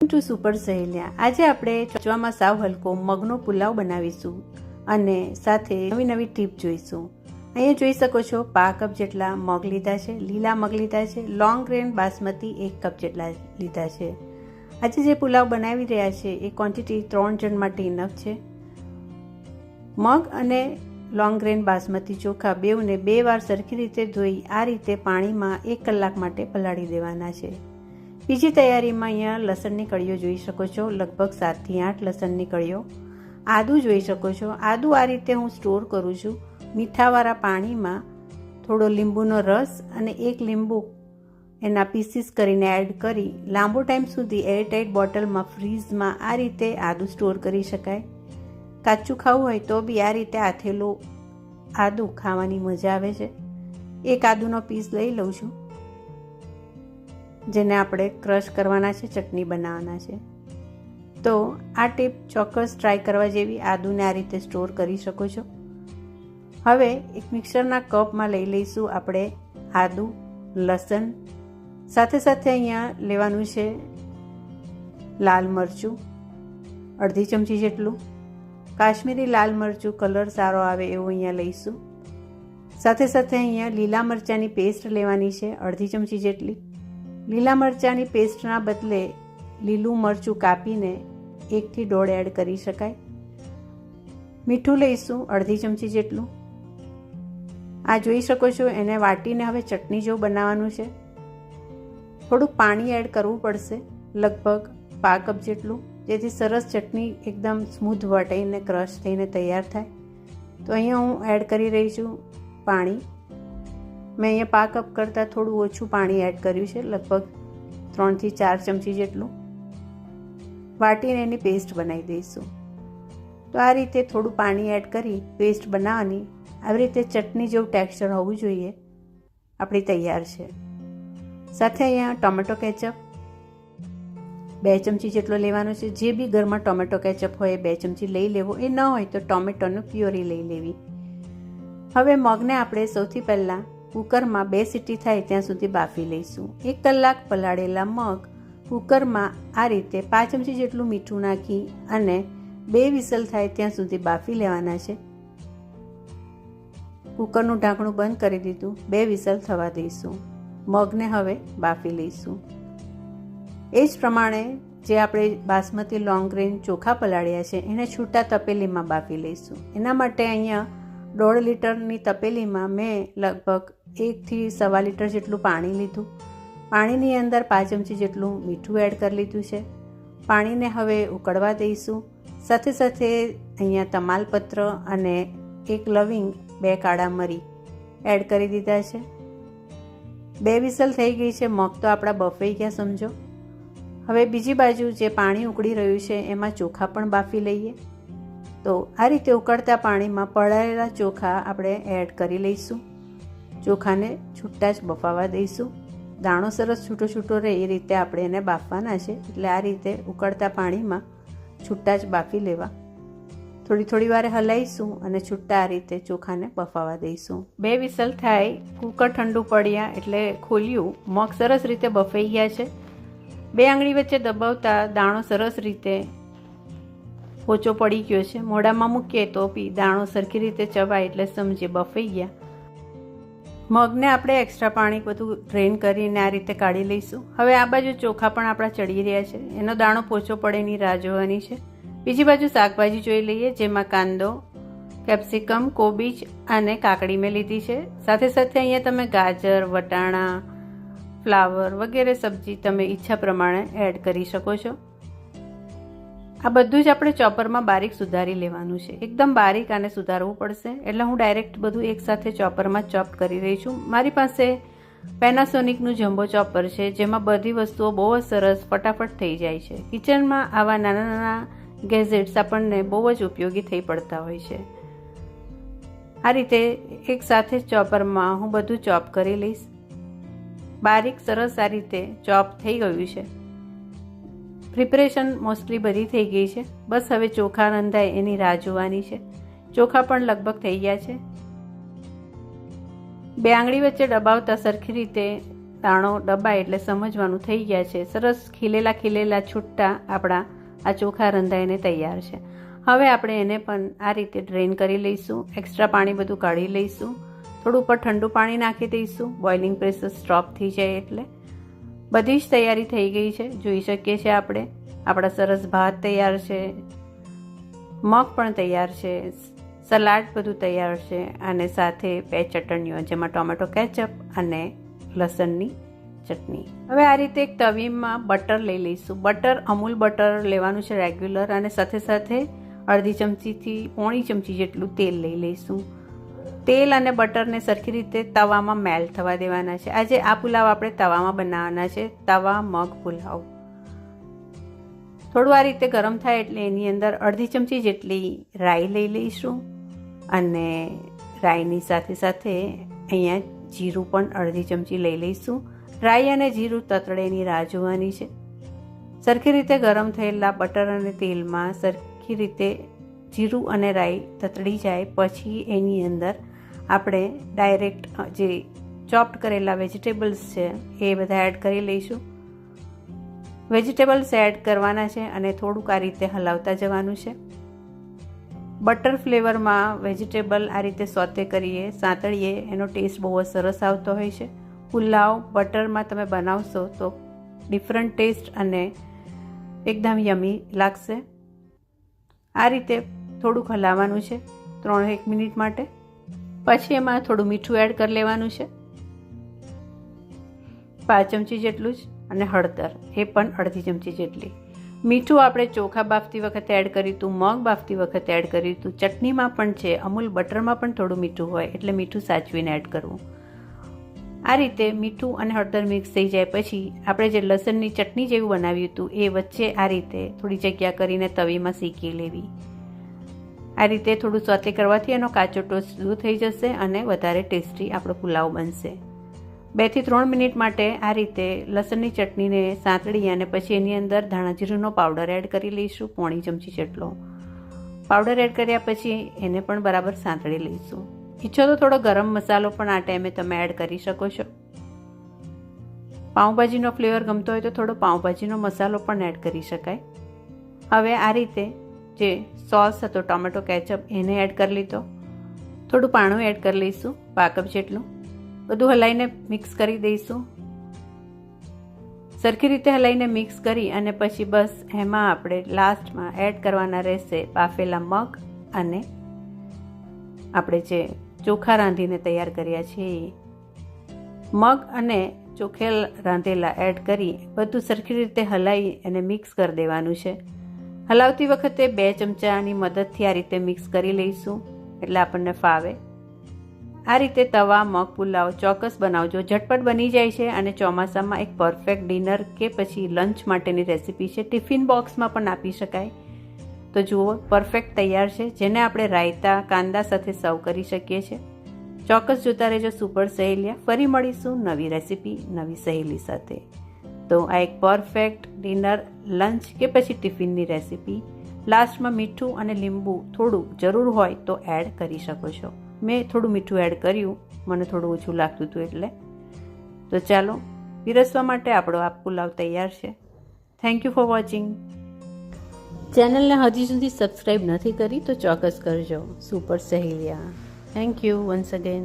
Two super સહેલિયા। આજે આપણે ચચવામાં સાવ હલકો મગનો પુલાવ બનાવીશું અને સાથે નવી નવી ટીપ જોઈશું। અહીંયા જોઈ શકો છો 5 કપ જેટલા મગ લીધા છે, લીલા મગ લીધા છે, લોંગ ગ્રેન બાસમતી 1 કપ જેટલા લીધા છે। આજે જે પુલાવ બનાવી રહ્યા છે એ ક્વોન્ટિટી 3 જણ માટે ઇનફ છે। મગ અને લોંગ ગ્રેન બાસમતી ચોખા બેવને 2 વાર સરખી રીતે ધોઈ આ રીતે પાણીમાં 1 કલાક માટે પલાળી દેવાના છે। બીજી તૈયારીમાં અહીંયા લસણની કળીઓ જોઈ શકો છો, લગભગ 7 થી 8 લસણની કળીઓ। આદું જોઈ શકો છો, આદું આ રીતે હું સ્ટોર કરું છું મીઠાવાળા પાણીમાં। થોડો લીંબુનો રસ અને 1 લીંબુ એના પીસીસ કરીને એડ કરી લાંબો ટાઈમ સુધી એરટાઇટ બોટલમાં ફ્રીઝમાં આ રીતે આદું સ્ટોર કરી શકાય। કાચું ખાવું હોય તો બી આ રીતે આથેલું આદું ખાવાની મજા આવે છે। 1 આદુનો પીસ લઈ લઉં છું, જેને આપણે ક્રશ કરવાના છે, ચટણી બનાવવાના છે। તો આ ટીપ ચોક્કસ ટ્રાય કરવા જેવી। આદુને આ રીતે સ્ટોર કરી શકો છો। હવે એક મિક્સરના કપમાં લઈ લઈશું આપણે આદું, લસણ, સાથે સાથે અહીંયા લેવાનું છે લાલ મરચું અડધી ચમચી જેટલું, કાશ્મીરી લાલ મરચું કલર સારો આવે એવું અહીંયા લઈશું। સાથે સાથે અહીંયા લીલા મરચાંની પેસ્ટ લેવાની છે અડધી ચમચી જેટલી। લીલા મરચાંની પેસ્ટના બદલે લીલું મરચું કાપીને 1 થી 1.5 એડ કરી શકાય। મીઠું લઈશું અડધી ચમચી જેટલું। આ જોઈ શકો છો, એને વાટીને હવે ચટણી જેવું બનાવવાનું છે। થોડુંક પાણી એડ કરવું પડશે, લગભગ 5 કપ જેટલું, જેથી સરસ ચટણી એકદમ સ્મૂથ વટાઈને ક્રશ થઈને તૈયાર થાય। તો અહીંયા હું એડ કરી રહી છું પાણી। મેં અહીંયા 5 કપ કરતાં થોડું ઓછું પાણી એડ કર્યું છે, લગભગ 3 થી 4 ચમચી જેટલું। વાટીને એની પેસ્ટ બનાવી દઈશું। તો આ રીતે થોડું પાણી એડ કરી પેસ્ટ બનાવવાની। આવી રીતે ચટણી જેવું ટેક્સચર હોવું જોઈએ। આપણી તૈયાર છે। સાથે અહીંયા ટોમેટો કેચઅપ 2 ચમચી જેટલો લેવાનો છે। જે બી ઘરમાં ટોમેટો કેચઅપ હોય 2 ચમચી લઈ લેવો, એ ન હોય તો ટોમેટોનું પ્યોરી લઈ લેવી। હવે મગને આપણે સૌથી પહેલાં કુકરમાં 2 સીટી થાય ત્યાં સુધી બાફી લઈશું। 1 કલાક પલાળેલા મગ કુકરમાં આ રીતે 5 ચમચી જેટલું મીઠું નાખી અને 2 વિસલ થાય ત્યાં સુધી બાફી લેવાના છે। કુકરનું ઢાંકણું બંધ કરી દીધું, 2 વિસલ થવા દઈશું। મગને હવે બાફી લઈશું। એ જ પ્રમાણે જે આપણે બાસમતી લોંગ ગ્રેન ચોખા પલાળ્યા છે એને છૂટા તપેલીમાં બાફી લઈશું। એના માટે અહીંયા 1.5 લીટરની તપેલીમાં મેં લગભગ 1 થી 1.25 લીટર જેટલું પાણી લીધું। પાણીની અંદર 5 ચમચી જેટલું મીઠું એડ કરી લીધું છે। પાણીને હવે ઉકળવા દઈશું। સાથે સાથે અહીંયા તમાલપત્ર અને 1 લવિંગ, 2 કાળા મરી એડ કરી દીધા છે। 2 વિસલ થઈ ગઈ છે, મગ તો આપણા બફાઈ ગયા સમજો। હવે બીજી બાજુ જે પાણી ઉકળી રહ્યું છે એમાં ચોખા પણ બાફી લઈએ। તો આ રીતે ઉકળતા પાણીમાં પલાળેલા ચોખા આપણે એડ કરી લઈશું। ચોખાને છૂટા જ બફાવા દઈશું। દાણો સરસ છૂટો છૂટો રહે એ રીતે આપણે એને બાફવાના છે, એટલે આ રીતે ઉકળતા પાણીમાં છૂટા જ બાફી લેવા। થોડી વારે હલાવીશું અને છૂટા આ રીતે ચોખાને બફાવા દઈશું। 2 વિસલ થાય, કુકર ઠંડુ પડ્યા એટલે ખોલ્યું, મગ સરસ રીતે બફાઈ ગયા છે। 2 આંગળી વચ્ચે દબાવતા દાણો સરસ રીતે પોચો પડી ગયો છે। મોઢામાં મૂકીએ તો બી દાણો સરખી રીતે ચવાય એટલે સમજીએ બફાઈ ગયા। મગને આપણે એક્સ્ટ્રા પાણી બધું ડ્રેન કરીને આ રીતે કાઢી લઈશું। હવે આ બાજુ ચોખા પણ આપણા ચડી રહ્યા છે, એનો દાણો પોચો પડે એની રાહ જોવાની છે। બીજી બાજુ શાકભાજી જોઈ લઈએ, જેમાં કાંદો, કેપ્સિકમ, કોબીજ અને કાકડી મેં લીધી છે। સાથે સાથે અહીંયા તમે ગાજર, વટાણા, ફ્લાવર વગેરે સબ્જી તમે ઈચ્છા પ્રમાણે એડ કરી શકો છો। આ બધું જ આપણે ચોપરમાં બારીક સુધારી લેવાનું છે। એકદમ બારીક આને સુધારવું પડશે, એટલે હું ડાયરેક્ટ બધું એકસાથે ચોપરમાં ચોપ કરી રહી છું। મારી પાસે પેનાસોનિકનું જમ્બો ચોપર છે, જેમાં બધી વસ્તુઓ બહુ જ સરસ ફટાફટ થઈ જાય છે। કિચનમાં આવા નાના નાના ગેઝેટ્સ આપણને બહુ જ ઉપયોગી થઈ પડતા હોય છે। આ રીતે એકસાથે ચોપરમાં હું બધું ચોપ કરી લઈશ। બારીક સરસ આ રીતે ચોપ થઈ ગયું છે। પ્રિપરેશન મોસ્ટલી બધી થઈ ગઈ છે, બસ હવે ચોખા રંધાય એની રાહ જોવાની છે। ચોખા પણ લગભગ થઈ ગયા છે। 2 આંગળી વચ્ચે દબાવતા સરખી રીતે દાણો દબાય એટલે સમજવાનું થઈ ગયા છે. સરસ ખીલેલા છૂટા આપણા આ ચોખા રંધાઈને તૈયાર છે. હવે આપણે એને પણ આ રીતે ડ્રેન કરી લઈશું. એક્સ્ટ્રા પાણી બધું કાઢી લઈશું. થોડું ઉપર ઠંડુ પાણી નાખી દઈશું. બોઇલિંગ પ્રેશર સ્ટોપ થઈ જાય એટલે બધી જ તૈયારી થઈ ગઈ છે. જોઈ શકીએ છીએ આપણે આપણા સરસ ભાત તૈયાર છે, મગ પણ તૈયાર છે, સલાડ બધું તૈયાર છે અને સાથે 2 ચટણીઓ જેમાં ટોમેટો કેચઅપ અને લસણની ચટણી. હવે આ રીતે એક તવીમાં બટર લઈ લઈશું. બટર અમૂલ બટર લેવાનું છે રેગ્યુલર, અને સાથે સાથે અડધી ચમચીથી પોણી ચમચી જેટલું તેલ લઈ લઈશું. તેલ અને બટરને સરખી રીતે તવામાં મેલ્ટ થવા દેવાના છે. આજે આ પુલાવ આપણે તવામાં બનાવવાના છે, તવા મગ પુલાવ. થોડું આ રીતે ગરમ થાય એટલે એની અંદર અડધી ચમચી જેટલી રાઈ લઈ લઈશું અને રાઈની સાથે સાથે અહીંયા જીરું પણ અડધી ચમચી લઈ લઈશું. રાઈ અને જીરું તતડેની રાહ જોવાની છે. સરખી રીતે ગરમ થયેલા બટર અને તેલમાં સરખી રીતે જીરું અને રાઈ તતડી જાય પછી એની અંદર આપણે ડાયરેક્ટ જે ચોપ્ડ કરેલા વેજીટેબલ્સ છે એ બધા એડ કરી લઈશું. વેજીટેબલ્સ એડ કરવાના છે અને થોડુંક આ રીતે હલાવતા જવાનું છે. બટર ફ્લેવરમાં વેજીટેબલ આ રીતે સોતે કરીએ, સાંતળીએ, એનો ટેસ્ટ બહુ જ સરસ આવતો હોય છે. પુલાવ બટરમાં તમે બનાવશો તો ડિફરન્ટ ટેસ્ટ અને એકદમ યમી લાગશે. આ રીતે થોડુંક હલાવવાનું છે 3-1 મિનિટ માટે. પછી એમાં થોડું મીઠું એડ કરી લેવાનું છે, 5 ચમચી જેટલું જ, અને હળદર એ પણ અડધી ચમચી જેટલી. મીઠું આપણે ચોખા બાફતી વખતે એડ કર્યું હતું, મગ બાફતી વખતે એડ કર્યું હતું, ચટણીમાં પણ છે, અમૂલ બટરમાં પણ થોડું મીઠું હોય એટલે મીઠું સાચવીને એડ કરવું. આ રીતે મીઠું અને હળદર મિક્સ થઈ જાય પછી આપણે જે લસણની ચટણી જેવું બનાવ્યું હતું એ વચ્ચે આ રીતે થોડી જગ્યા કરીને તવીમાં શેકી લેવી. આ રીતે થોડું સોતે કરવાથી એનો કાચો ટોસ્ટ દૂર થઈ જશે અને વધારે ટેસ્ટી આપણો પુલાવ બનશે. 2 થી 3 મિનિટ માટે આ રીતે લસણની ચટણીને સાંતળી અને પછી એની અંદર ધાણા જીરુંનો પાવડર એડ કરી લઈશું, પોણી ચમચી જેટલો. પાવડર એડ કર્યા પછી એને પણ બરાબર સાંતળી લઈશું. ઈચ્છો તો થોડો ગરમ મસાલો પણ આ ટાઈમે તમે એડ કરી શકો છો. પાઉંભાજીનો ફ્લેવર ગમતો હોય તો થોડો પાઉંભાજીનો મસાલો પણ એડ કરી શકાય. હવે આ રીતે જે સોસ હતો ટોમેટો કેચઅપ એને એડ કરી લીધો. થોડું પાણી એડ કરી લઈશું 1 કપ જેટલું. બધું હલાઈને મિક્સ કરી દઈશું. સરખી રીતે હલાઈને મિક્સ કરી અને પછી બસ એમાં આપણે લાસ્ટમાં એડ કરવાના રહેશે બાફેલા મગ અને આપણે જે ચોખા રાંધીને તૈયાર કર્યા છે એ. મગ અને ચોખે રાંધેલા એડ કરી બધું સરખી રીતે હલાવી અને મિક્સ કરી દેવાનું છે. હલાવતી વખતે 2 ચમચાની મદદથી આ રીતે મિક્સ કરી લઈશું એટલે આપણને ફાવે. આ રીતે તવા મગ પુલાવ ચોક્કસ બનાવજો. ઝટપટ બની જાય છે અને ચોમાસામાં એક પરફેક્ટ ડિનર કે પછી લંચ માટેની રેસીપી છે. ટિફિન બોક્સમાં પણ આપી શકાય. તો જુઓ પરફેક્ટ તૈયાર છે, જેને આપણે રાયતા કાંદા સાથે સર્વ કરી શકીએ છીએ. ચોક્કસ જોતા રહેજો સુપર સહેલિયા. ફરી મળીશું નવી રેસીપી નવી સહેલી સાથે. તો આ એક પરફેક્ટ ડિનર, લંચ કે પછી ટિફિનની રેસીપી. લાસ્ટમાં મીઠું અને લીંબુ થોડું જરૂર હોય તો એડ કરી શકો છો. મેં થોડું મીઠું એડ કર્યું, મને થોડું ઓછું લાગતું હતું એટલે. તો ચાલો પીરસવા માટે આપણો આ પુલાવ તૈયાર છે. Thank you for watching. ચેનલને હજી સુધી સબસ્ક્રાઈબ નથી કરી તો ચોક્કસ કરજો. Super સહેલિયા. Thank you once again.